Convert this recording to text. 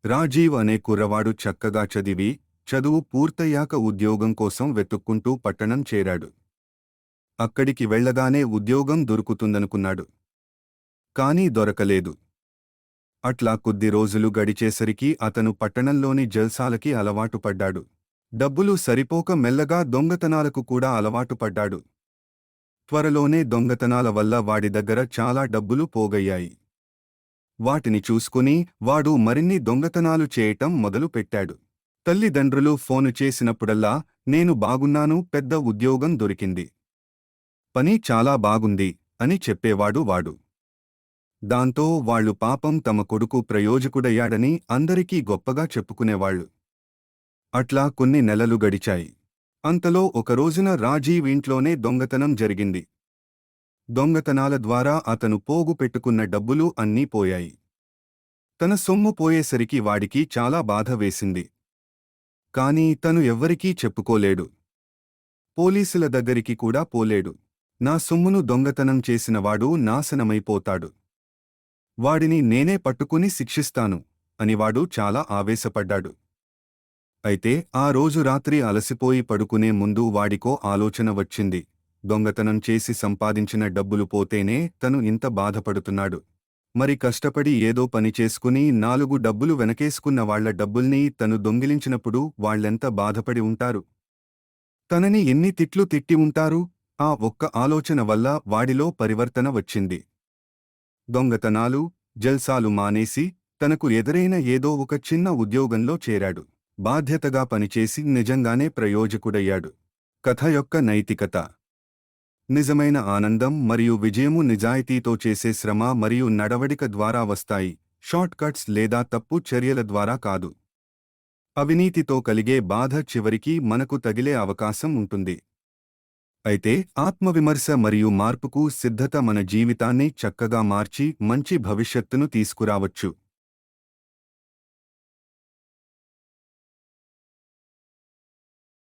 రాజీవ్ అనే కుర్రవాడు చక్కగా చదివి, చదువు పూర్తయ్యాక ఉద్యోగం కోసం వెతుక్కుంటూ పట్టణం చేరాడు. అక్కడికి వెళ్ళగానే ఉద్యోగం దొరుకుతుందనుకున్నాడు. కానీ దొరకలేదు. అట్లా కొద్ది రోజులు గడిచేసరికి అతను పట్టణంలోని జల్సాలకి అలవాటు పడ్డాడు. డబ్బులు సరిపోక మెల్లగా దొంగతనాలకు కూడా అలవాటు పడ్డాడు. త్వరలోనే దొంగతనాల వల్ల వాడి దగ్గర చాలా డబ్బులు పోగయ్యాయి. వాటిని చూసుకుని వాడు మరిన్ని దొంగతనాలు చేయటం మొదలుపెట్టాడు. తల్లిదండ్రులు ఫోను చేసినప్పుడల్లా, నేను బాగున్నాను, పెద్ద ఉద్యోగం దొరికింది, పని చాలా బాగుంది అని చెప్పేవాడు వాడు. దాంతో వాళ్లు పాపం తమ కొడుకు ప్రయోజకుడయ్యాడని అందరికీ గొప్పగా చెప్పుకునేవాళ్లు. అట్లా కొన్ని నెలలు గడిచాయి. అంతలో ఒకరోజున రాజీవ్ ఇంట్లోనే దొంగతనం జరిగింది. దొంగతనాల ద్వారా అతను పోగు పెట్టుకున్న డబ్బులు అన్నీ పోయాయి. తన సొమ్ము పోయేసరికి వాడికి చాలా బాధ వేసింది. కాని తను ఎవ్వరికీ చెప్పుకోలేడు. పోలీసుల దగ్గరికి కూడా పోలేడు. నా సొమ్మును దొంగతనం చేసినవాడు నాశనమైపోతాడు, వాడిని నేనే పట్టుకుని శిక్షిస్తాను అని వాడు చాలా ఆవేశపడ్డాడు. అయితే ఆ రోజు రాత్రి అలసిపోయి పడుకునే ముందు వాడికో ఆలోచన వచ్చింది. దొంగతనం చేసి సంపాదించిన డబ్బులు పోతేనే తను ఇంత బాధపడుతున్నాడు. మరి కష్టపడి ఏదో పని చేసుకుని 4 డబ్బులు వెనకేసుకున్న వాళ్ల డబ్బుల్ని తను దొంగిలించినప్పుడు వాళ్లెంత బాధపడి ఉంటారు? తనని ఎన్ని తిట్లు తిట్టి ఉంటారు? ఆ ఒక్క ఆలోచన వల్ల వాడిలో పరివర్తన వచ్చింది. దొంగతనాలు, జల్సాలు మానేసి తనకు ఎదురైన ఏదో ఒక చిన్న ఉద్యోగంలో చేరాడు. బాధ్యతగా పనిచేసి నిజంగానే ప్రయోజకుడయ్యాడు. కథ యొక్క నైతికత: నిజమైన ఆనందం మరియు విజయము నిజాయితీతో చేసే శ్రమ మరియు నడవడిక ద్వారా వస్తాయి, షార్ట్ కట్స్ లేదా తప్పు చర్యల ద్వారా కాదు. అవినీతితో కలిగే బాధ చివరికి మనకు తగిలే అవకాశం ఉంటుంది. అయితే ఆత్మవిమర్శ మరియు మార్పుకు సిద్ధత మన జీవితాన్ని చక్కగా మార్చి మంచి భవిష్యత్తును తీసుకురావచ్చు.